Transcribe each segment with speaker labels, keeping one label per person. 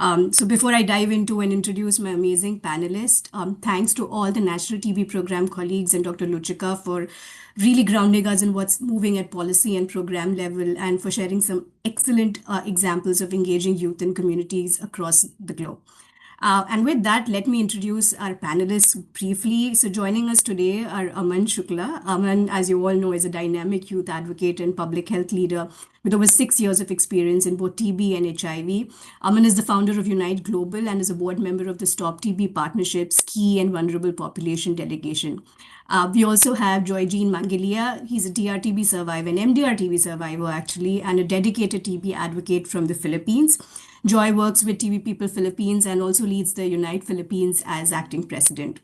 Speaker 1: So before I dive into and introduce my amazing panelist, thanks to all the national TV program colleagues and Dr. Luchika for really grounding us in what's moving at policy and program level and for sharing some excellent examples of engaging youth and communities across the globe. And with that, let me introduce our panelists briefly. So, joining us today are Aman Shukla. Aman, as you all know, is a dynamic youth advocate and public health leader with over 6 years of experience in both TB and HIV. Aman is the founder of Unite Global and is a board member of the Stop TB Partnership's Key and Vulnerable Population Delegation. We also have Joy Jean Mangelia. He's a TRTB survivor, an MDR-TB survivor actually, and a dedicated TB advocate from the Philippines. Joy works with TB People Philippines and also leads the Unite Philippines as acting president.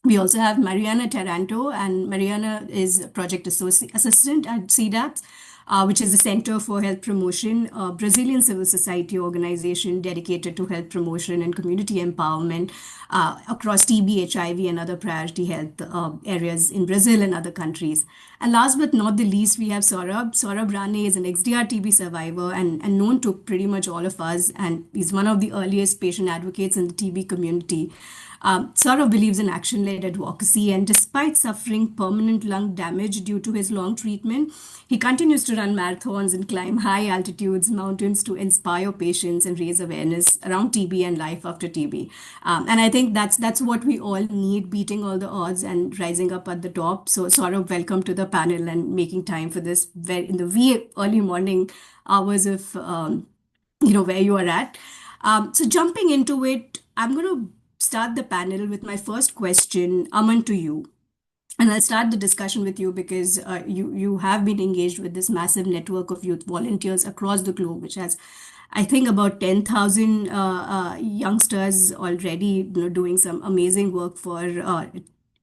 Speaker 1: We also have Mariana Taranto, and Mariana is project assistant at CDAPS, which is the Center for Health Promotion, a Brazilian civil society organization dedicated to health promotion and community empowerment across TB, HIV, and other priority health areas in Brazil and other countries. And last but not the least, we have Saurabh. Saurabh Rane is an XDR TB survivor and known to pretty much all of us, and he's one of the earliest patient advocates in the TB community. Saurav believes in action led advocacy, and despite suffering permanent lung damage due to his long treatment, he continues to run marathons and climb high altitudes, mountains to inspire patients and raise awareness around TB and life after TB. And I think that's what we all need, beating all the odds and rising up at the top. So, Saurav, welcome to the panel and making time for this in the wee early morning hours of where you are at. So, jumping into it, I'm going to start the panel with my first question, Aman, to you. And I'll start the discussion with you because you have been engaged with this massive network of youth volunteers across the globe, which has, I think, about 10,000 youngsters already doing some amazing work for a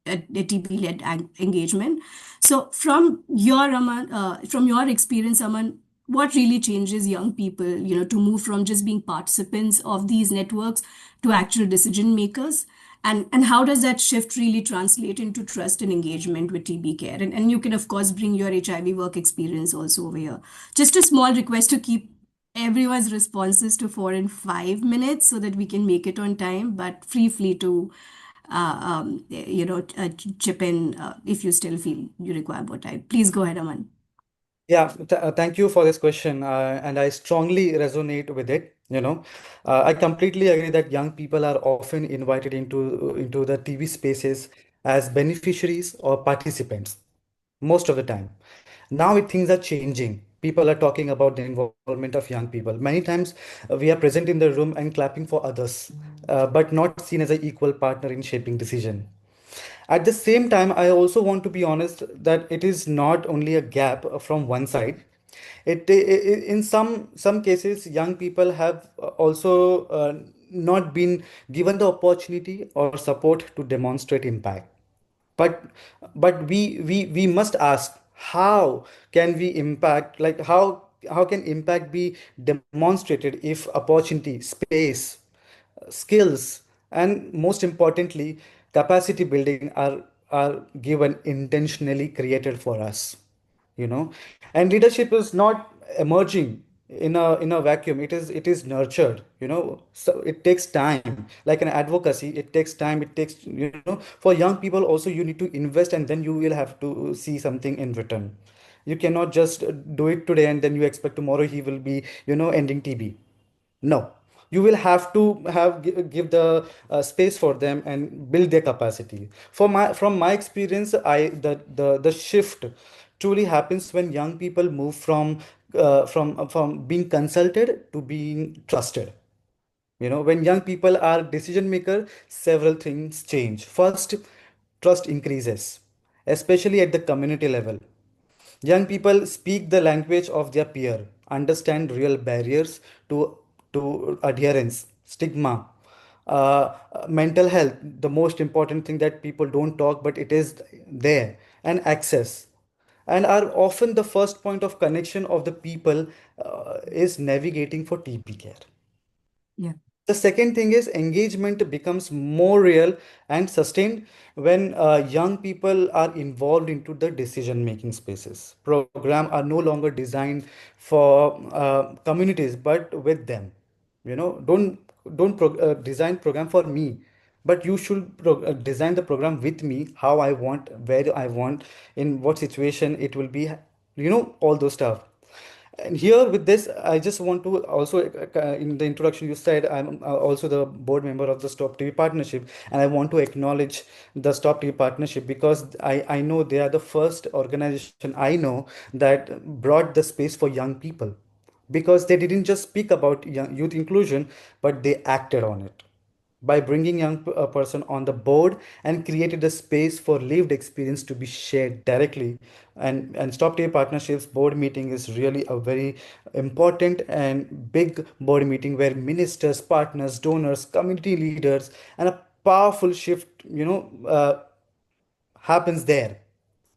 Speaker 1: TB-led engagement. So, from your experience, Aman, what really changes young people, to move from just being participants of these networks to actual decision makers? And how does that shift really translate into trust and engagement with TB care? And you can, of course, bring your HIV work experience also over here. Just a small request to keep everyone's responses to 4 and 5 minutes so that we can make it on time, but free to, chip in if you still feel you require more time. Please go ahead, Aman.
Speaker 2: Yeah, thank you for this question, and I strongly resonate with it. I completely agree that young people are often invited into the TV spaces as beneficiaries or participants most of the time. Now things are changing. People are talking about the involvement of young people. Many times we are present in the room and clapping for others, but not seen as an equal partner in shaping decision. At the same time, I also want to be honest that it is not only a gap from one side. In some cases, young people have also not been given the opportunity or support to demonstrate impact. But we must ask, how can we impact, like how can impact be demonstrated if opportunity, space, skills, and most importantly, capacity building are given intentionally created for us, you know. And leadership is not emerging in a vacuum. It is nurtured, so it takes time. Like an advocacy, it takes time. It takes, for young people also, you need to invest, and then you will have to see something in return. You cannot just do it today and then you expect tomorrow he will be, ending TB. No, you will have to give the space for them and build their capacity. From my experience, the shift truly happens when young people move from being consulted to being trusted. When young people are decision maker, several things change. First, trust increases, especially at the community level. Young people speak the language of their peer, understand real barriers to adherence, stigma, mental health, the most important thing that people don't talk, but it is there, and access, and are often the first point of connection of the people is navigating for TB care.
Speaker 1: Yeah.
Speaker 2: The second thing is engagement becomes more real and sustained when young people are involved into the decision making spaces. Program are no longer designed for communities, but with them. Don't design program for me, but you should design the program with me, how I want, where I want, in what situation it will be, all those stuff. And here with this, I just want to also, in the introduction, you said I'm also the board member of the Stop TV Partnership, and I want to acknowledge the Stop TV Partnership because I know they are the first organization I know that brought the space for young people, because they didn't just speak about youth inclusion, but they acted on it by bringing a person on the board and created a space for lived experience to be shared directly. And Stop Tier Partnerships board meeting is really a very important and big board meeting where ministers, partners, donors, community leaders, and a powerful shift, happens there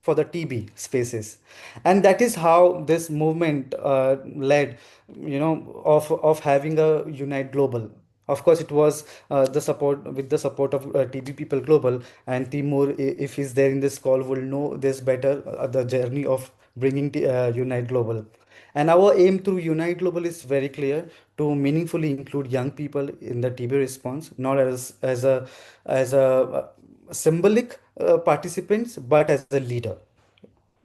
Speaker 2: for the TB spaces. And that is how this movement led, of having a Unite Global. Of course, it was the support with the support of TB People Global, and Timur, if he's there in this call, will know this better, the journey of bringing Unite Global. And our aim through Unite Global is very clear: to meaningfully include young people in the TB response, not as a symbolic participants, but as a leader.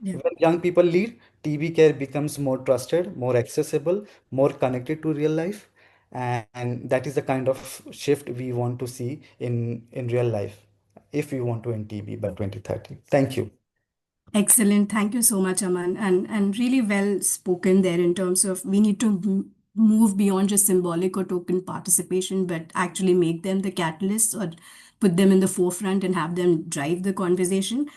Speaker 1: Yeah.
Speaker 2: When young people lead, TB care becomes more trusted, more accessible, more connected to real life, and that is the kind of shift we want to see in real life if we want to end TB by 2030. Thank you.
Speaker 1: Excellent. Thank you so much, Aman. And really well spoken there in terms of we need to move beyond just symbolic or token participation, but actually make them the catalysts or put them in the forefront and have them drive the conversation.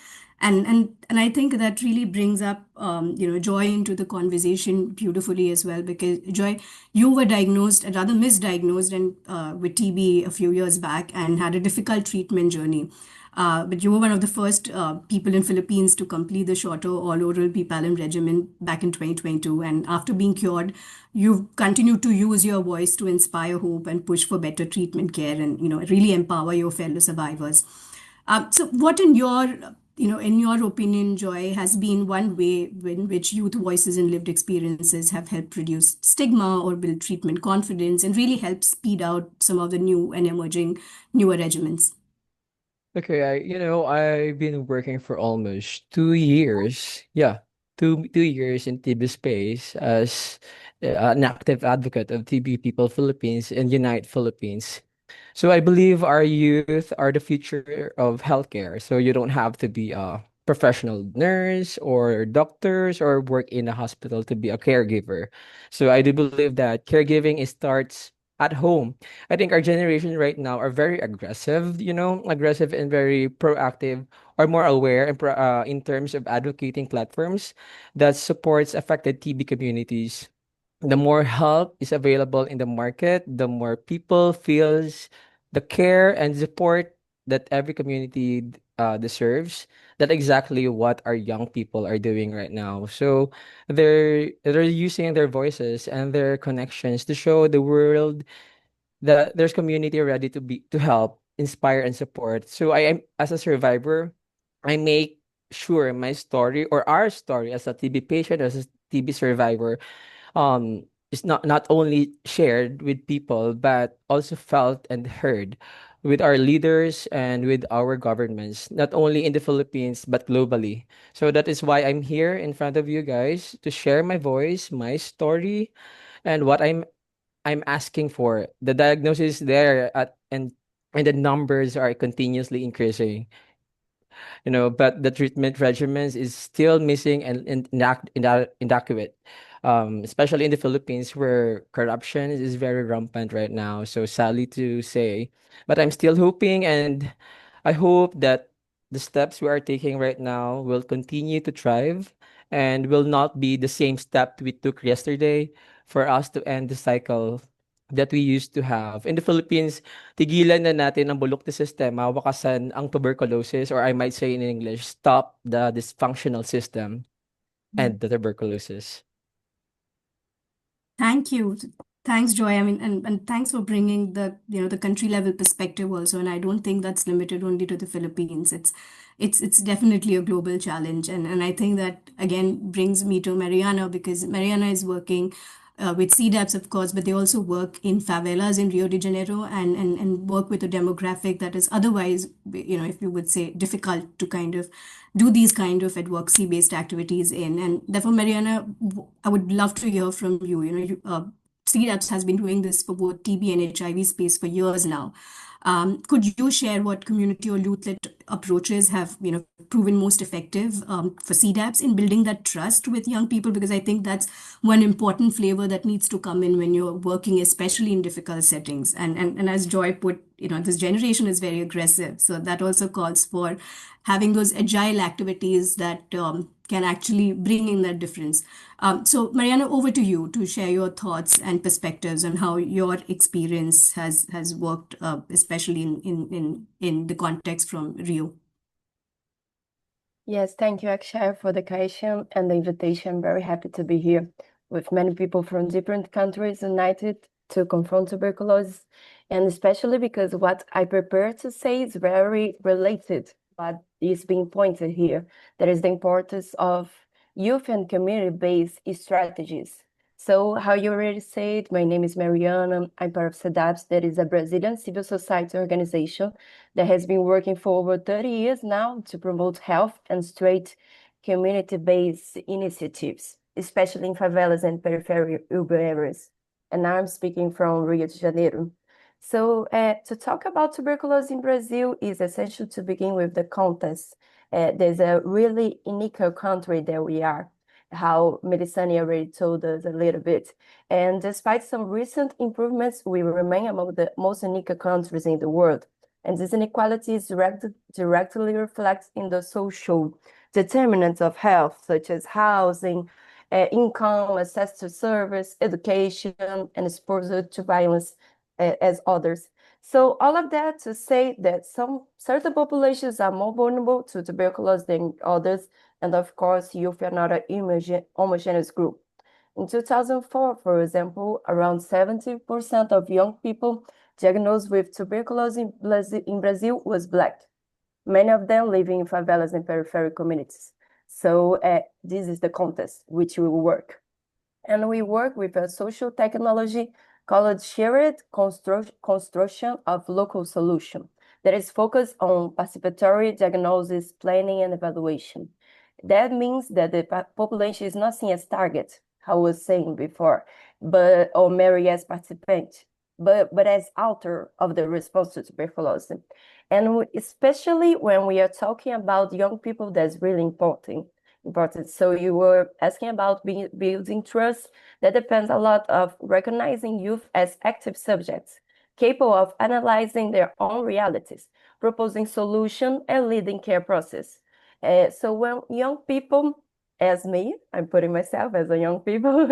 Speaker 1: And I think that really brings up Joy into the conversation beautifully as well, because Joy, you were diagnosed, rather misdiagnosed, and with TB a few years back and had a difficult treatment journey. But you were one of the first people in Philippines to complete the shorter all-oral Bipalin regimen back in 2022. And after being cured, you've continued to use your voice to inspire hope and push for better treatment care and really empower your fellow survivors. So, what in your opinion, Joy, has been one way in which youth voices and lived experiences have helped reduce stigma or build treatment confidence and really help speed out some of the new and emerging newer regimens?
Speaker 3: Okay, I've been working for almost 2 years. Yeah, two years in TB space as an active advocate of TB People Philippines and Unite Philippines. So I believe our youth are the future of healthcare. So you don't have to be a professional nurse or doctors or work in a hospital to be a caregiver. So I do believe that caregiving starts at home. I think our generation right now are very aggressive, aggressive and very proactive or more aware in terms of advocating platforms that supports affected TB communities. The more help is available in the market, the more people feels the care and support that every community deserves. That exactly what our young people are doing right now. So they're using their voices and their connections to show the world that there's community ready to help, inspire, and support. So I am as a survivor, I make sure my story or our story as a TB patient, as a TB survivor, is not only shared with people but also felt and heard with our leaders and with our governments, not only in the Philippines but globally. So that is why I'm here in front of you guys to share my voice, my story, and what I'm asking for. The diagnosis there and the numbers are continuously increasing, but the treatment regimens is still missing and inadequate, especially in the Philippines where corruption is very rampant right now. So sadly to say, but I'm still hoping, and I hope that the steps we are taking right now will continue to thrive and will not be the same step we took yesterday for us to end the cycle that we used to have. In the Philippines, tigilan na natin ang bulok na sistema, wakasan ang tuberculosis, or I might say in English, stop the dysfunctional system and the tuberculosis.
Speaker 1: Thank you. Thanks, Joy. I mean, and thanks for bringing the country level perspective also. And I don't think that's limited only to the Philippines. It's definitely a global challenge. And I think that again brings me to Mariana, because Mariana is working with CDAPs, of course, but they also work in favelas in Rio de Janeiro and work with a demographic that is otherwise, if you would say, difficult to kind of do these kind of advocacy-based activities in. And therefore, Mariana, I would love to hear from you. CDAPS has been doing this for both TB and HIV space for years now. Could you share what community or youth-led approaches have, proven most effective for CDAPs in building that trust with young people? Because I think that's one important flavor that needs to come in when you're working, especially in difficult settings. And as Joy put, this generation is very aggressive, so that also calls for having those agile activities that can actually bring in that difference. So, Mariana, over to you to share your thoughts and perspectives on how your experience has worked, especially in the context from Rio.
Speaker 4: Yes, thank you, Akshaya, for the question and the invitation. I'm very happy to be here with many people from different countries united to confront tuberculosis, and especially because what I prepare to say is very related what is being pointed here. That is the importance of youth and community-based strategies. So how you already said, my name is Mariana. I'm part of CEDAPS, that is a Brazilian civil society organization that has been working for over 30 years now to promote health and straight community-based initiatives, especially in favelas and peripheral urban areas. And now I'm speaking from Rio de Janeiro. So to talk about tuberculosis in Brazil is essential to begin with the context. There's a really unique country that we are, how Melisani already told us a little bit. And despite some recent improvements, we remain among the most unique countries in the world. And this inequality is directly reflected in the social determinants of health, such as housing, income, access to service, education, and exposure to violence as others. So all of that to say that some certain populations are more vulnerable to tuberculosis than others, and of course, youth are not a homogeneous group. In 2004, for example, around 70% of young people diagnosed with tuberculosis in Brazil was Black. Many of them living in favelas and peripheral communities. So this is the context which we work. And we work with a social technology called shared construction of local solution that is focused on participatory diagnosis, planning, and evaluation. That means that the population is not seen as target, how I was saying before, or merely as participant, but as author of the response to tuberculosis. And especially when we are talking about young people, that's really important. So you were asking about building trust. That depends a lot of recognizing youth as active subjects, capable of analyzing their own realities, proposing solution, and leading care process. So when young people, as me, I'm putting myself as a young people,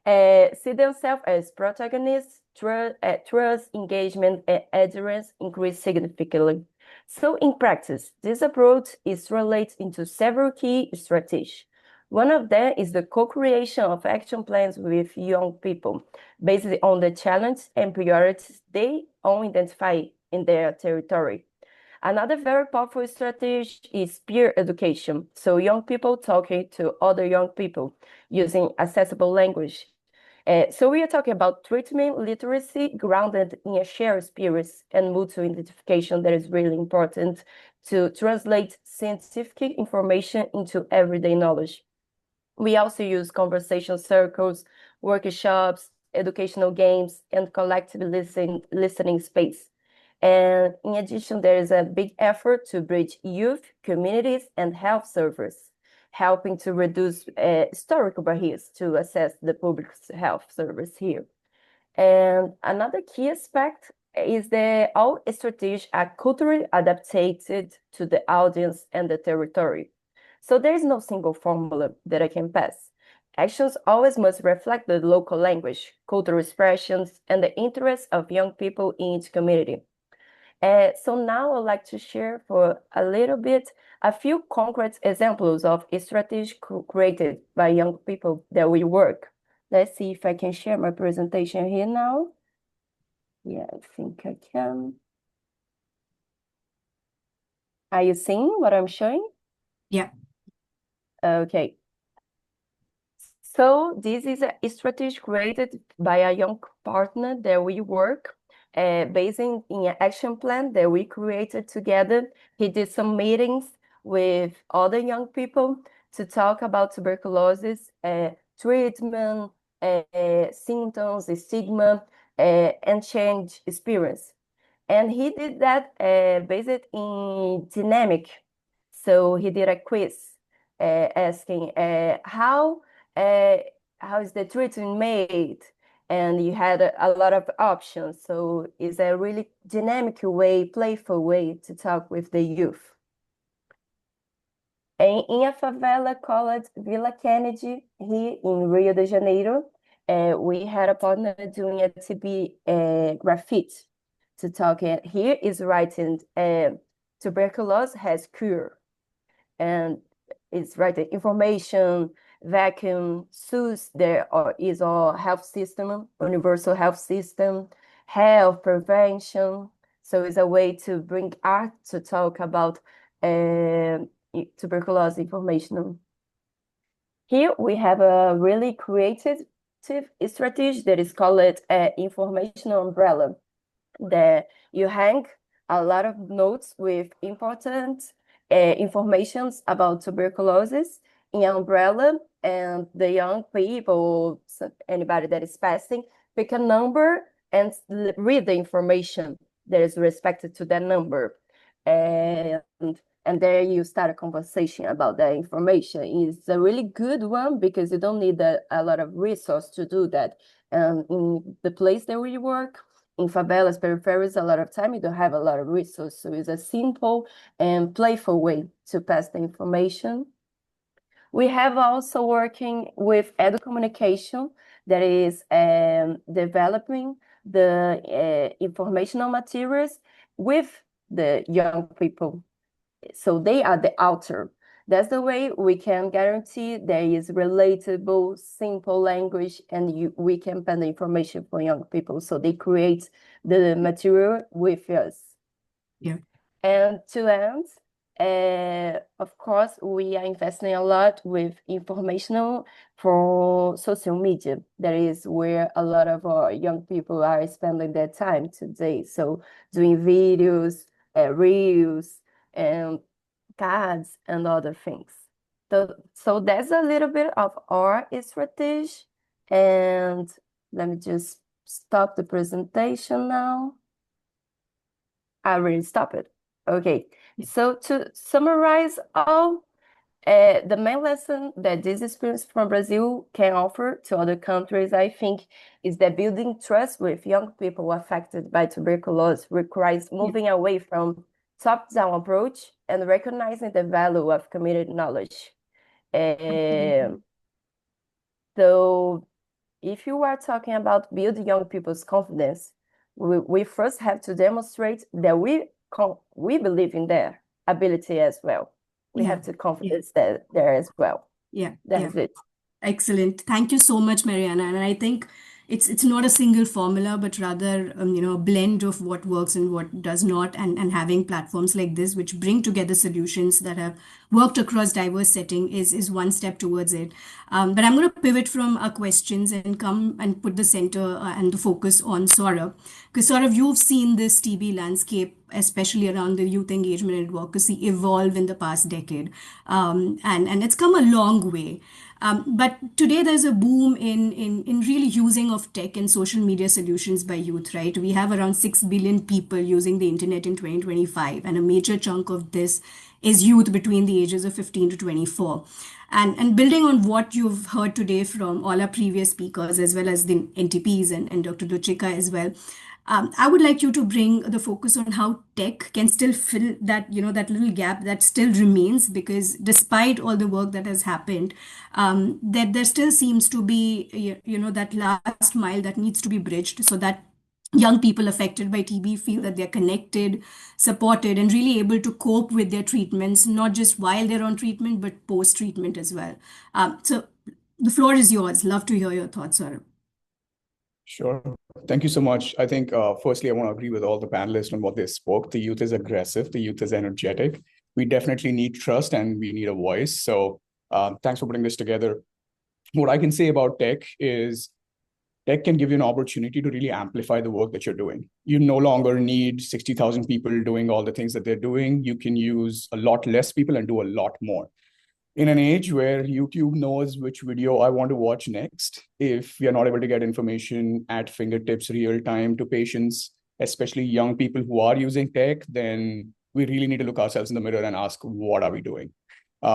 Speaker 4: see themselves as protagonists, trust, engagement, and adherence increase significantly. So in practice, this approach is related into several key strategies. One of them is the co-creation of action plans with young people based on the challenges and priorities they all identify in their territory. Another very powerful strategy is peer education. So young people talking to other young people using accessible language. So we are talking about treatment literacy grounded in a shared experience and mutual identification that is really important to translate scientific information into everyday knowledge. We also use conversation circles, workshops, educational games, and collective listening space. And in addition, there is a big effort to bridge youth, communities, and health servers, helping to reduce historical barriers to access the public health service here. And another key aspect is that all strategies are culturally adapted to the audience and the territory. So there is no single formula that I can pass. Actions always must reflect the local language, cultural expressions, and the interests of young people in each community. So now I'd like to share for a little bit a few concrete examples of strategies created by young people that we work. Let's see if I can share my presentation here now. Yeah, I think I can. Are you seeing what I'm showing?
Speaker 1: Yeah.
Speaker 4: Okay. So this is a strategy created by a young partner that we work based in an action plan that we created together. He did some meetings with other young people to talk about tuberculosis, treatment, symptoms, stigma, and change experience. And he did that based in dynamic. So he did a quiz asking how is the treatment made? And you had a lot of options. So it's a really dynamic way, playful way to talk with the youth. In a favela called Vila Kennedy, here in Rio de Janeiro, we had a partner doing a TB graffiti to talk. Here is writing, tuberculosis has cure. And it's writing information, vacuum, SUS, there is our health system, universal health system, health prevention. So it's a way to bring art to talk about tuberculosis information. Here we have a really creative strategy that is called informational umbrella, that you hang a lot of notes with important informations about tuberculosis in an umbrella, and the young people, anybody that is passing, pick a number and read the information that is respected to that number. And there you start a conversation about that information. It's a really good one because you don't need a lot of resource to do that. In the place that we work, in favelas, peripheries, a lot of time you don't have a lot of resources. So it's a simple and playful way to pass the information. We have also working with edu communication that is developing the informational materials with the young people. So they are the author. That's the way we can guarantee there is relatable, simple language, and we can pen the information for young people. So they create the material with us.
Speaker 1: Yeah.
Speaker 4: And to end, of course, we are investing a lot with informational for social media. That is where a lot of our young people are spending their time today. So doing videos, reels, and cards and other things. So that's a little bit of our strategy. And let me just stop the presentation now. I already stopped it. Okay. So to summarize all, the main lesson that this experience from Brazil can offer to other countries, I think, is that building trust with young people affected by tuberculosis requires moving away from top-down approach and recognizing the value of community knowledge. So if you are talking about building young people's confidence, we first have to demonstrate that we believe in their ability as well. We have to confidence there as well.
Speaker 1: Yeah.
Speaker 4: That's it.
Speaker 1: Excellent. Thank you so much, Mariana. And I think it's not a single formula, but rather a blend of what works and what does not, and having platforms like this which bring together solutions that have worked across diverse setting is one step towards it. But I'm going to pivot from our questions and come and put the center and the focus on Saurabh, because Saurabh, you've seen this TB landscape, especially around the youth engagement and advocacy, evolve in the past decade, and it's come a long way. But today there's a boom in really using of tech and social media solutions by youth, right? We have around 6 billion people using the internet in 2025, and a major chunk of this is youth between the ages of 15 to 24. And building on what you've heard today from all our previous speakers, as well as the NTPs and Dr. Luchika as well, I would like you to bring the focus on how tech can still fill that, that little gap that still remains, because despite all the work that has happened, that there still seems to be, that last mile that needs to be bridged so that young people affected by TB feel that they're connected, supported, and really able to cope with their treatments, not just while they're on treatment, but post-treatment as well. So the floor is yours. Love to hear your thoughts, Saurabh.
Speaker 5: Sure. Thank you so much. I think, firstly, I want to agree with all the panelists on what they spoke. The youth is aggressive. The youth is energetic. We definitely need trust and we need a voice. So thanks for putting this together. What I can say about tech is tech can give you an opportunity to really amplify the work that you're doing. You no longer need 60,000 people doing all the things that they're doing. You can use a lot less people and do a lot more. In an age where YouTube knows which video I want to watch next, if we are not able to get information at fingertips real time to patients, especially young people who are using tech, then we really need to look ourselves in the mirror and ask, what are we doing?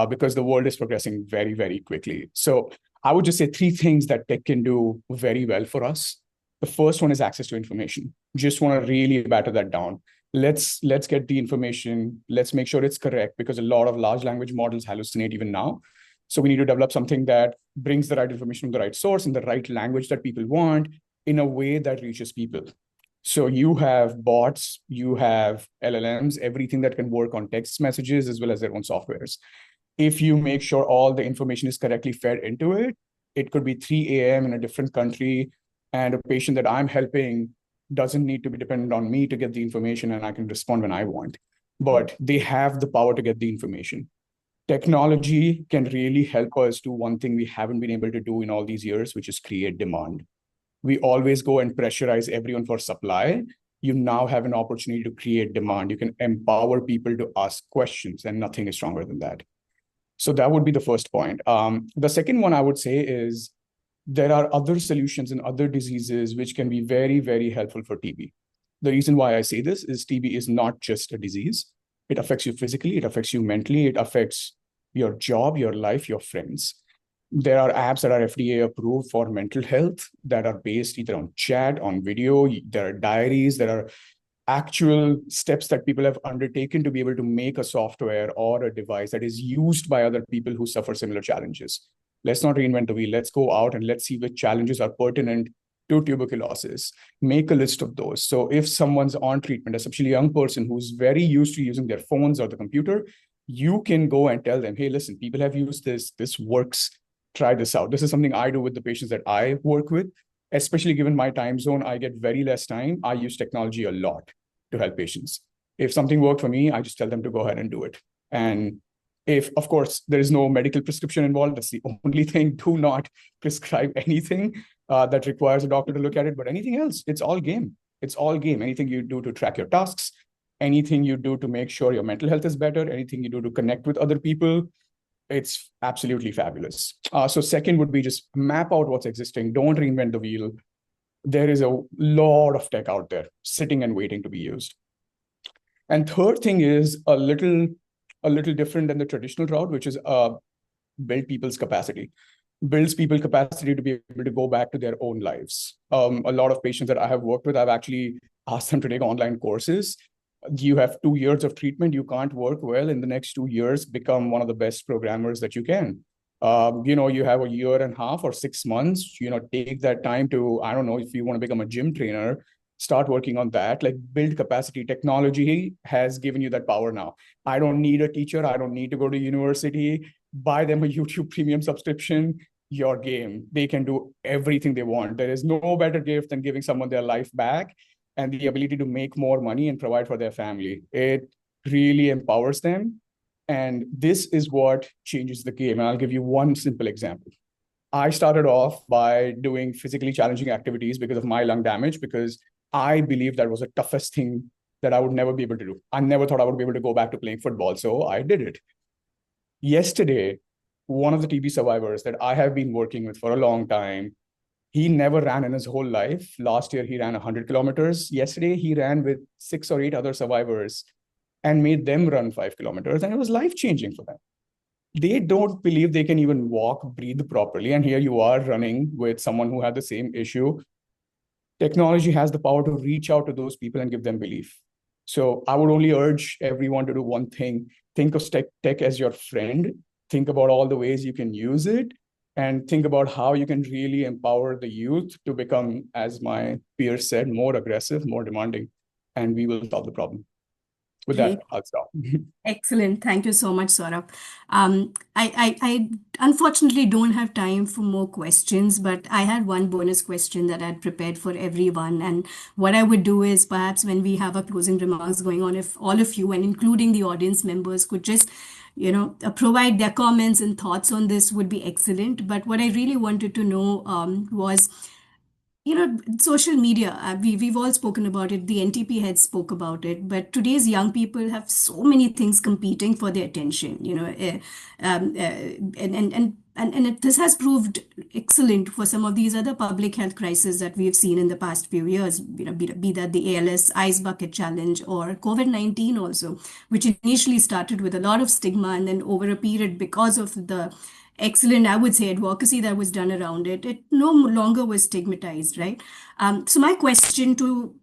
Speaker 5: Because the world is progressing very, very quickly. So I would just say three things that tech can do very well for us. The first one is access to information. Just want to really batter that down. Let's get the information. Let's make sure it's correct, because a lot of large language models hallucinate even now. So we need to develop something that brings the right information from the right source in the right language that people want, in a way that reaches people. So you have bots, you have LLMs, everything that can work on text messages as well as their own softwares. If you make sure all the information is correctly fed into it, it could be 3 a.m. in a different country, and a patient that I'm helping doesn't need to be dependent on me to get the information, and I can respond when I want. But they have the power to get the information. Technology can really help us do one thing we haven't been able to do in all these years, which is create demand. We always go and pressurize everyone for supply. You now have an opportunity to create demand. You can empower people to ask questions, and nothing is stronger than that. So that would be the first point. The second one I would say is there are other solutions in other diseases which can be very, very helpful for TB. The reason why I say this is TB is not just a disease. It affects you physically, it affects you mentally, it affects your job, your life, your friends. There are apps that are FDA approved for mental health that are based either on chat, on video. There are diaries, there are actual steps that people have undertaken to be able to make a software or a device that is used by other people who suffer similar challenges. Let's not reinvent the wheel. Let's go out and let's see which challenges are pertinent to tuberculosis. Make a list of those. So if someone's on treatment, especially a young person who's very used to using their phones or the computer, you can go and tell them, hey, listen, people have used this. This works. Try this out. This is something I do with the patients that I work with. Especially given my time zone, I get very less time. I use technology a lot to help patients. If something worked for me, I just tell them to go ahead and do it. And if, of course, there is no medical prescription involved, that's the only thing. Do not prescribe anything that requires a doctor to look at it. But anything else, it's all game. It's all game. Anything you do to track your tasks, anything you do to make sure your mental health is better, anything you do to connect with other people, it's absolutely fabulous. So second would be just map out what's existing. Don't reinvent the wheel. There is a lot of tech out there sitting and waiting to be used. And third thing is a little different than the traditional route, which is build people's capacity. Builds people capacity to be able to go back to their own lives. A lot of patients that I have worked with, I've actually asked them to take online courses. You have 2 years of treatment. You can't work well in the next 2 years, become one of the best programmers that you can. You have a year and a half or 6 months, take that time to, I don't know, if you want to become a gym trainer, start working on that, like build capacity. Technology has given you that power now. I don't need a teacher. I don't need to go to university, buy them a YouTube premium subscription, your game. They can do everything they want. There is no better gift than giving someone their life back and the ability to make more money and provide for their family. It really empowers them. And this is what changes the game. And I'll give you one simple example. I started off by doing physically challenging activities because of my lung damage, because I believed that was the toughest thing that I would never be able to do. I never thought I would be able to go back to playing football. So I did it. Yesterday, one of the TB survivors that I have been working with for a long time, he never ran in his whole life. Last year, he ran 100 kilometers. Yesterday, he ran with 6 or 8 other survivors and made them run 5 kilometers. And it was life-changing for them. They don't believe they can even walk, breathe properly. And here you are running with someone who had the same issue. Technology has the power to reach out to those people and give them belief. So I would only urge everyone to do one thing. Think of tech as your friend. Think about all the ways you can use it. And think about how you can really empower the youth to become, as my peer said, more aggressive, more demanding, and we will solve the problem. With
Speaker 1: Great.
Speaker 5: that, I'll stop.
Speaker 1: Excellent. Thank you so much, Saurabh. I unfortunately don't have time for more questions, but I had one bonus question that I'd prepared for everyone. And what I would do is perhaps when we have our closing remarks going on, if all of you and including the audience members could just provide their comments and thoughts on this would be excellent. But what I really wanted to know was, social media, we've all spoken about it, the NTP head spoke about it, but today's young people have so many things competing for their attention, this has proved excellent for some of these other public health crises that we have seen in the past few years, be that the ALS Ice Bucket Challenge or COVID-19 also, which initially started with a lot of stigma, and then over a period, because of the excellent, I would say, advocacy that was done around it, it no longer was stigmatized, right? So my question to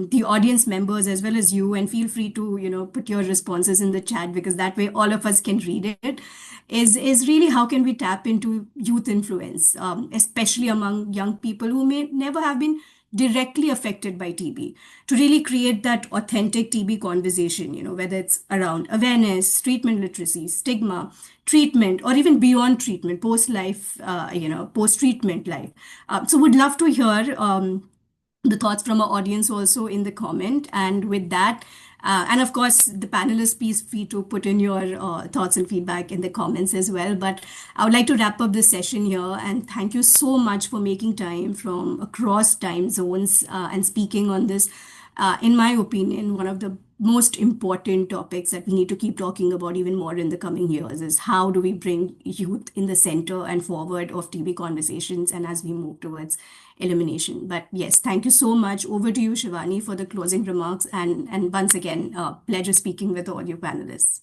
Speaker 1: the audience members as well as you, and feel free to, put your responses in the chat, because that way all of us can read it, is really how can we tap into youth influence, especially among young people who may never have been directly affected by TB, to really create that authentic TB conversation, whether it's around awareness, treatment literacy, stigma, treatment, or even beyond treatment, post-life, post-treatment life. So would love to hear the thoughts from our audience also in the comment. And with that, and of course, the panelists, please free to put in your thoughts and feedback in the comments as well. But I would like to wrap up this session here. And thank you so much for making time from across time zones and speaking on this, in my opinion, one of the most important topics that we need to keep talking about even more in the coming years is how do we bring youth in the center and forward of TB conversations and as we move towards elimination. But yes, thank you so much. Over to you, Shivani, for the closing remarks. And once again, pleasure speaking with all your panelists.